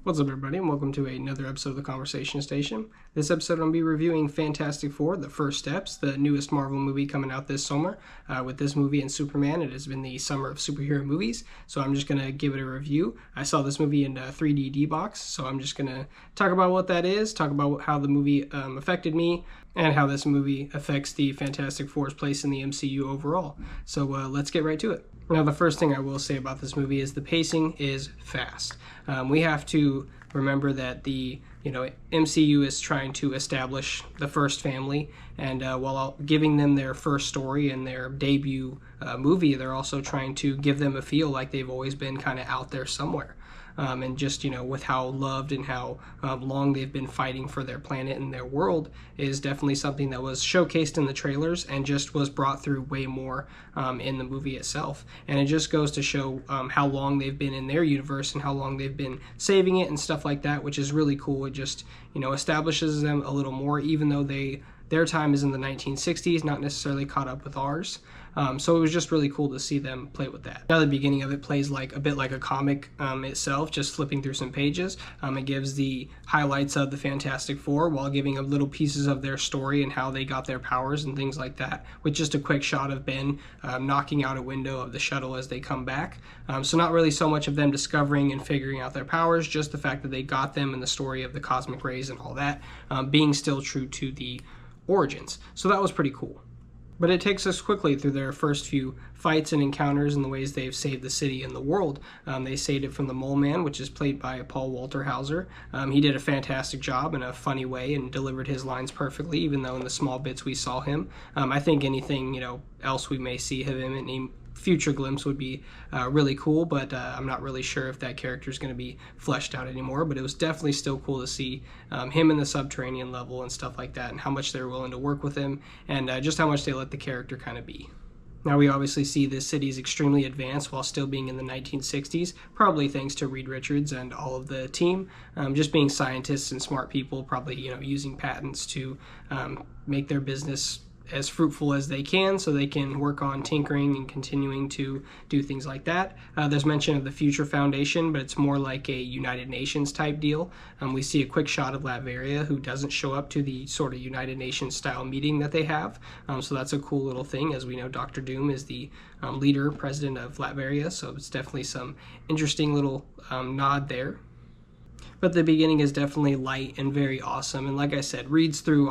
What's up, everybody, and welcome to another episode of the Conversation Station. This episode, I'm going to be reviewing Fantastic Four: The First Steps, the newest Marvel movie coming out this summer. With this movie and Superman, it has been the summer of superhero movies, so I'm just going to give it a review. I saw this movie in 3D D-Box, so I'm just going to talk about what that is, talk about how the movie affected me, and how this movie affects the Fantastic Four's place in the MCU overall. So let's get right to it. Now, the first thing I will say about this movie is the pacing is fast. We have to remember that the MCU is trying to establish the first family, and while giving them their first story and their debut movie, they're also trying to give them a feel like they've always been kind of out there somewhere. And just, with how loved and how long they've been fighting for their planet and their world is definitely something that was showcased in the trailers and just was brought through way more in the movie itself. And it just goes to show how long they've been in their universe and how long they've been saving it and stuff like that, which is really cool. It just, establishes them a little more, even though their time is in the 1960s, not necessarily caught up with ours. So it was just really cool to see them play with that. Now the beginning of it plays a bit like a comic itself, just flipping through some pages. It gives the highlights of the Fantastic Four while giving little pieces of their story and how they got their powers and things like that, with just a quick shot of Ben knocking out a window of the shuttle as they come back. So not really so much of them discovering and figuring out their powers, just the fact that they got them and the story of the cosmic rays and all that, being still true to the origins. So that was pretty cool. But it takes us quickly through their first few fights and encounters and the ways they've saved the city and the world. They saved it from the Mole Man, which is played by Paul Walter Hauser. He did a fantastic job in a funny way and delivered his lines perfectly, even though in the small bits we saw him. I think anything else we may see him in any future glimpse would be really cool, but I'm not really sure if that character is going to be fleshed out anymore. But it was definitely still cool to see him in the subterranean level and stuff like that, and how much they're willing to work with him, and just how much they let the character kind of be. Now we obviously see this city is extremely advanced while still being in the 1960s, probably thanks to Reed Richards and all of the team, just being scientists and smart people, probably using patents to make their business as fruitful as they can, so they can work on tinkering and continuing to do things like that. There's mention of the Future Foundation, but it's more like a United Nations type deal. We see a quick shot of Latveria, who doesn't show up to the sort of United Nations style meeting that they have. So that's a cool little thing. As we know, Dr. Doom is the president of Latveria, so it's definitely some interesting little nod there. But the beginning is definitely light and very awesome, and like I said, reads through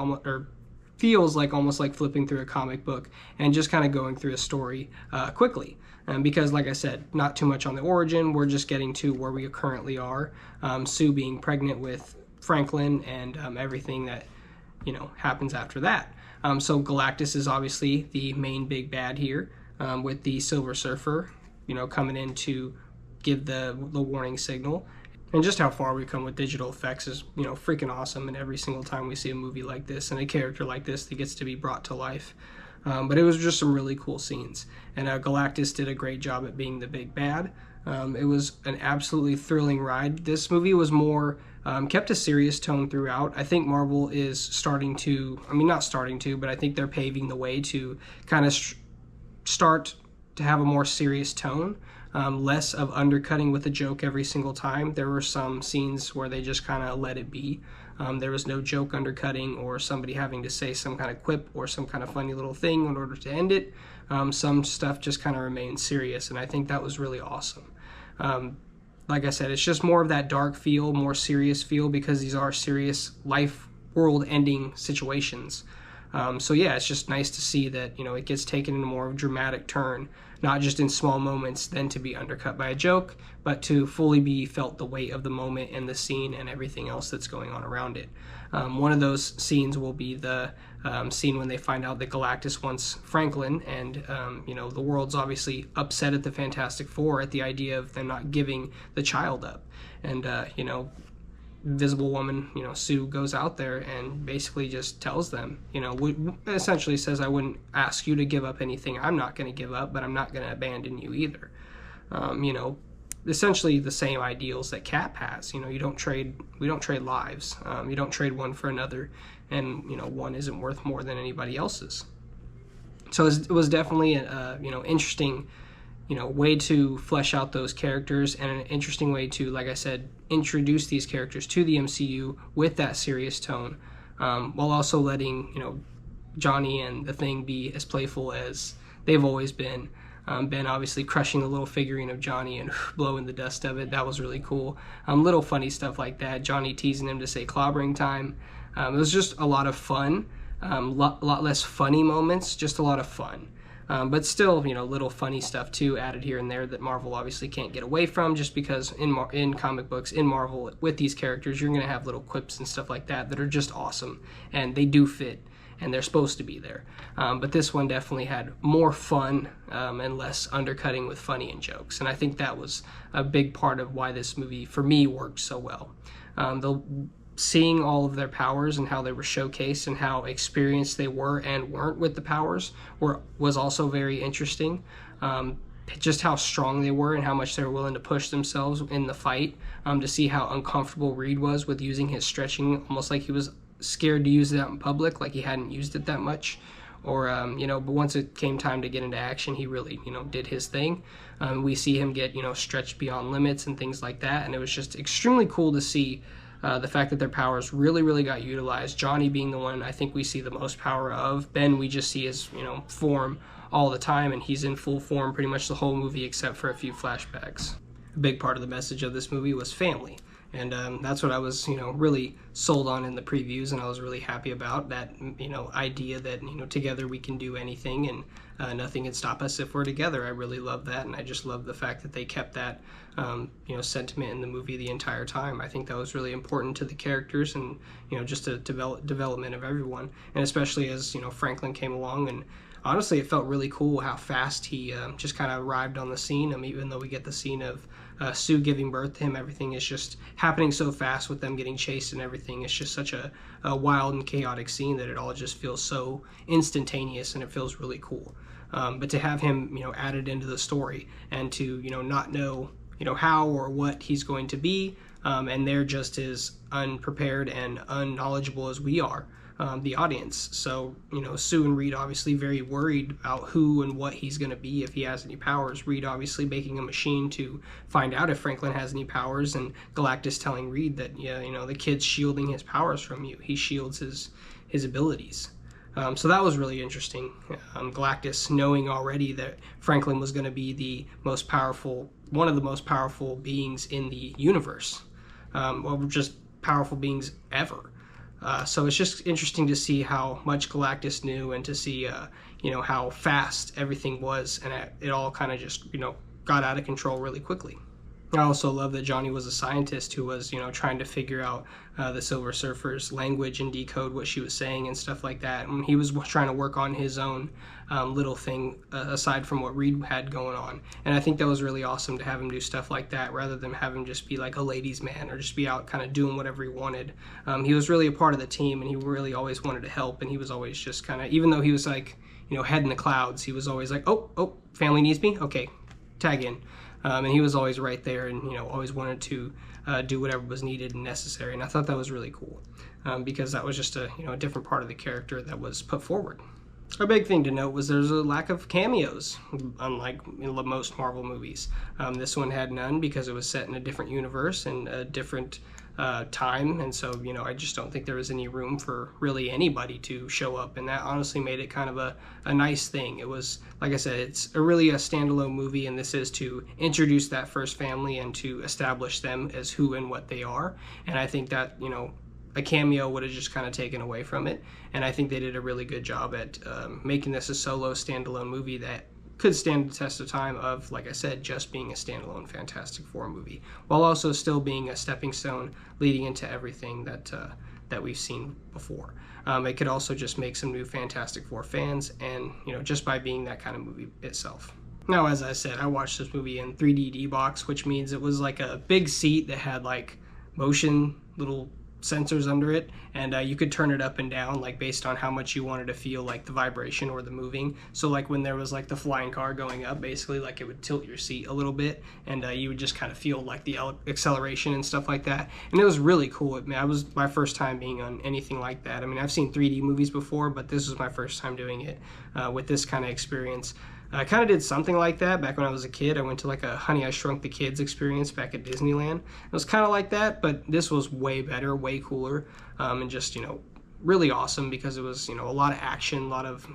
feels almost like flipping through a comic book and just kind of going through a story quickly. Because, like I said, not too much on the origin. We're just getting to where we currently are. Sue being pregnant with Franklin and everything that happens after that. So Galactus is obviously the main big bad here, with the Silver Surfer, coming in to give the warning signal. And just how far we've come with digital effects is, freaking awesome. And every single time we see a movie like this and a character like this that gets to be brought to life. But it was just some really cool scenes. And Galactus did a great job at being the big bad. It was an absolutely thrilling ride. This movie was more, kept a serious tone throughout. I think Marvel is starting to, not starting to, but I think they're paving the way to kind of start to have a more serious tone. Less of undercutting with a joke every single time. There were some scenes where they just kind of let it be. There was no joke undercutting or somebody having to say some kind of quip or some kind of funny little thing in order to end it. Some stuff just kind of remained serious, and I think that was really awesome. Like I said, it's just more of that dark feel, more serious feel, because these are serious life, world-ending situations. So yeah, it's just nice to see that, it gets taken in a more dramatic turn, not just in small moments then to be undercut by a joke, but to fully be felt the weight of the moment and the scene and everything else that's going on around it. One of those scenes will be the scene when they find out that Galactus wants Franklin, and, the world's obviously upset at the Fantastic Four at the idea of them not giving the child up. And, Invisible Woman, Sue goes out there and basically just tells them, essentially says, I wouldn't ask you to give up anything I'm not going to give up, but I'm not going to abandon you either. Essentially the same ideals that Cap has. We don't trade lives. You don't trade one for another, and, one isn't worth more than anybody else's. So it was definitely an interesting way to flesh out those characters, and an interesting way to, like I said, introduce these characters to the MCU with that serious tone, while also letting Johnny and the Thing be as playful as they've always been. Ben obviously crushing the little figurine of Johnny and blowing the dust of it. That was really cool. Little funny stuff like that. Johnny teasing him to say clobbering time. It was just a lot of fun. Lot less funny moments, just a lot of fun. But still, little funny stuff too added here and there that Marvel obviously can't get away from, just because in comic books, in Marvel, with these characters, you're going to have little quips and stuff like that are just awesome, and they do fit, and they're supposed to be there. But this one definitely had more fun and less undercutting with funny and jokes, and I think that was a big part of why this movie, for me, worked so well. Seeing all of their powers and how they were showcased and how experienced they were and weren't with the powers was also very interesting. Just how strong they were and how much they were willing to push themselves in the fight, to see how uncomfortable Reed was with using his stretching, almost like he was scared to use it out in public, like he hadn't used it that much. Or, but once it came time to get into action, he really, did his thing. We see him get, stretched beyond limits and things like that, and it was just extremely cool to see the fact that their powers really got utilized. Johnny being the one I think we see the most power of. Ben we just see his form all the time, and he's in full form pretty much the whole movie except for a few flashbacks. A big part of the message of this movie was family, and that's what I was really sold on in the previews, and I was really happy about that idea that together we can do anything, and nothing can stop us if we're together. I really love that, and I just love the fact that they kept that sentiment in the movie the entire time. I think that was really important to the characters, and just a development of everyone, and especially as Franklin came along. And honestly, it felt really cool how fast he just kind of arrived on the scene. Even though we get the scene of Sue giving birth to him, everything is just happening so fast with them getting chased and everything. It's just such a wild and chaotic scene that it all just feels so instantaneous, and it feels really cool. But to have him added into the story, and to not know how or what he's going to be, and they're just as unprepared and unknowledgeable as we are, the audience. So Sue and Reed obviously very worried about who and what he's going to be, if he has any powers. Reed obviously making a machine to find out if Franklin has any powers, and Galactus telling Reed that the kid's shielding his powers from you. He shields his abilities. So that was really interesting. Galactus knowing already that Franklin was going to be one of the most powerful beings in the universe, just powerful beings ever. So it's just interesting to see how much Galactus knew, and to see how fast everything was, and it all kind of just got out of control really quickly. I also love that Johnny was a scientist who was, trying to figure out the Silver Surfer's language and decode what she was saying and stuff like that. And he was trying to work on his own little thing aside from what Reed had going on. And I think that was really awesome to have him do stuff like that, rather than have him just be like a ladies' man or just be out kind of doing whatever he wanted. He was really a part of the team, and he really always wanted to help. And he was always just kind of, even though he was like, head in the clouds, he was always like, oh, family needs me? Okay, tag in. And he was always right there, and always wanted to do whatever was needed and necessary. And I thought that was really cool, because that was just a different part of the character that was put forward. A big thing to note was there's a lack of cameos, unlike most Marvel movies. This one had none because it was set in a different universe and a different time, and so I just don't think there was any room for really anybody to show up, and that honestly made it kind of a nice thing. It was, like I said, it's really a standalone movie, and this is to introduce that first family and to establish them as who and what they are. And I think that a cameo would have just kind of taken away from it, and I think they did a really good job at making this a solo standalone movie that could stand the test of time of, like I said, just being a standalone Fantastic Four movie, while also still being a stepping stone leading into everything that we've seen before. It could also just make some new Fantastic Four fans, and just by being that kind of movie itself. Now, as I said, I watched this movie in 3D D-Box, which means it was like a big seat that had like motion little sensors under it, and you could turn it up and down like based on how much you wanted to feel like the vibration or the moving. So like when there was like the flying car going up, basically like it would tilt your seat a little bit, and you would just kind of feel like the acceleration and stuff like that. And it was really cool. It was my first time being on anything like that. I mean, I've seen 3D movies before, but this was my first time doing it with this kind of experience. I kind of did something like that back when I was a kid. I went to like a Honey, I Shrunk the Kids experience back at Disneyland. It was kind of like that, but this was way better, way cooler, and just, really awesome because it was, a lot of action, a lot of,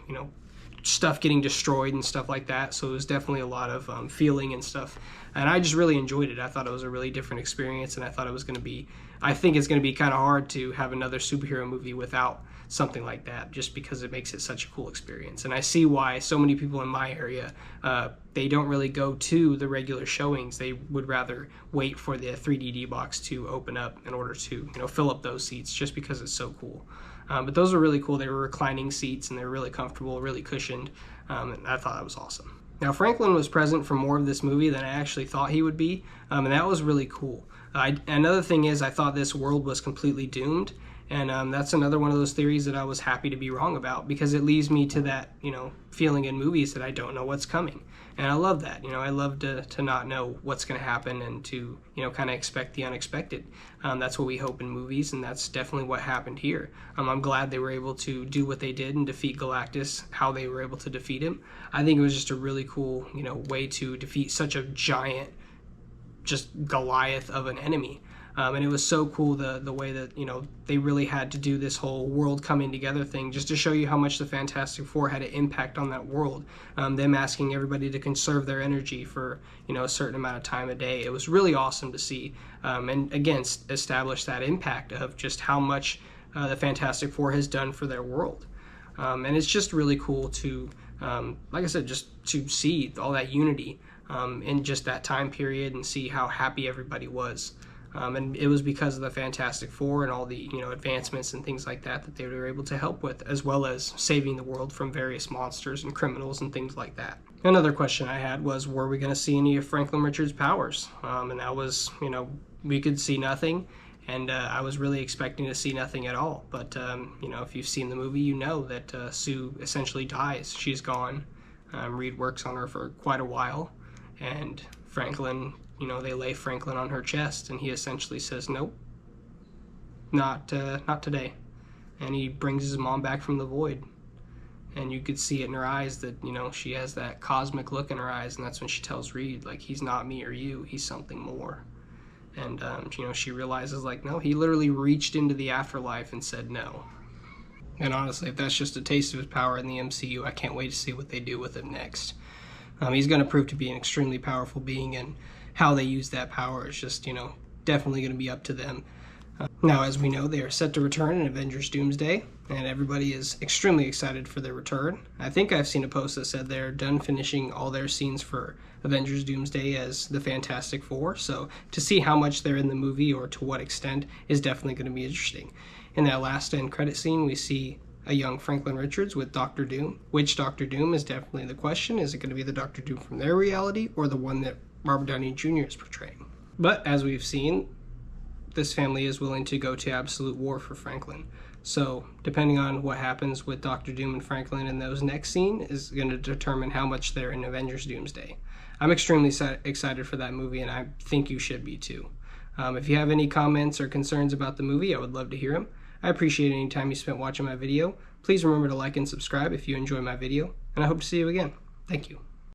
stuff getting destroyed and stuff like that. So it was definitely a lot of feeling and stuff. And I just really enjoyed it. I thought it was a really different experience, and I thought it was going to be, I think it's going to be kind of hard to have another superhero movie without something like that, just because it makes it such a cool experience. And I see why so many people in my area, they don't really go to the regular showings. They would rather wait for the 3D box to open up in order to, fill up those seats, just because it's so cool. But those were really cool. They were reclining seats, and they were really comfortable, really cushioned, and I thought that was awesome. Now, Franklin was present for more of this movie than I actually thought he would be, and that was really cool. Another thing is, I thought this world was completely doomed, and that's another one of those theories that I was happy to be wrong about, because it leads me to that, feeling in movies that I don't know what's coming. And I love that. I love to not know what's going to happen, and to, kind of expect the unexpected. That's what we hope in movies, and that's definitely what happened here. I'm glad they were able to do what they did and defeat Galactus, how they were able to defeat him. I think it was just a really cool, way to defeat such a giant, just Goliath of an enemy. And it was so cool the way that, they really had to do this whole world coming together thing, just to show you how much the Fantastic Four had an impact on that world. Them asking everybody to conserve their energy for, a certain amount of time a day. It was really awesome to see. And again, establish that impact of just how much the Fantastic Four has done for their world. And it's just really cool to, like I said, just to see all that unity in just that time period, and see how happy everybody was. And it was because of the Fantastic Four and all the advancements and things like that they were able to help with, as well as saving the world from various monsters and criminals and things like that. Another question I had was, were we going to see any of Franklin Richards' powers? And that was, we could see nothing, and I was really expecting to see nothing at all. But if you've seen the movie, you know that Sue essentially dies. She's gone. Reed works on her for quite a while, and Franklin, they lay Franklin on her chest, and he essentially says, nope, not today. And he brings his mom back from the void. And you could see it in her eyes that, she has that cosmic look in her eyes, and that's when she tells Reed, like, he's not me or you, he's something more. And, she realizes, like, no, he literally reached into the afterlife and said no. And honestly, if that's just a taste of his power in the MCU, I can't wait to see what they do with him next. He's going to prove to be an extremely powerful being, and how they use that power is just, definitely going to be up to them. Now, as we know, they are set to return in Avengers Doomsday, and everybody is extremely excited for their return. I think I've seen a post that said they're done finishing all their scenes for Avengers Doomsday as the Fantastic Four, so to see how much they're in the movie, or to what extent, is definitely going to be interesting. In that last end credit scene, we see a young Franklin Richards with Doctor Doom. Which Doctor Doom is definitely the question. Is it going to be the Doctor Doom from their reality, or the one that Robert Downey Jr. is portraying? But as we've seen, this family is willing to go to absolute war for Franklin. So depending on what happens with Doctor Doom and Franklin in those next scene is going to determine how much they're in Avengers Doomsday. I'm extremely excited for that movie, and I think you should be too. If you have any comments or concerns about the movie, I would love to hear them. I appreciate any time you spent watching my video. Please remember to like and subscribe if you enjoy my video, and I hope to see you again. Thank you.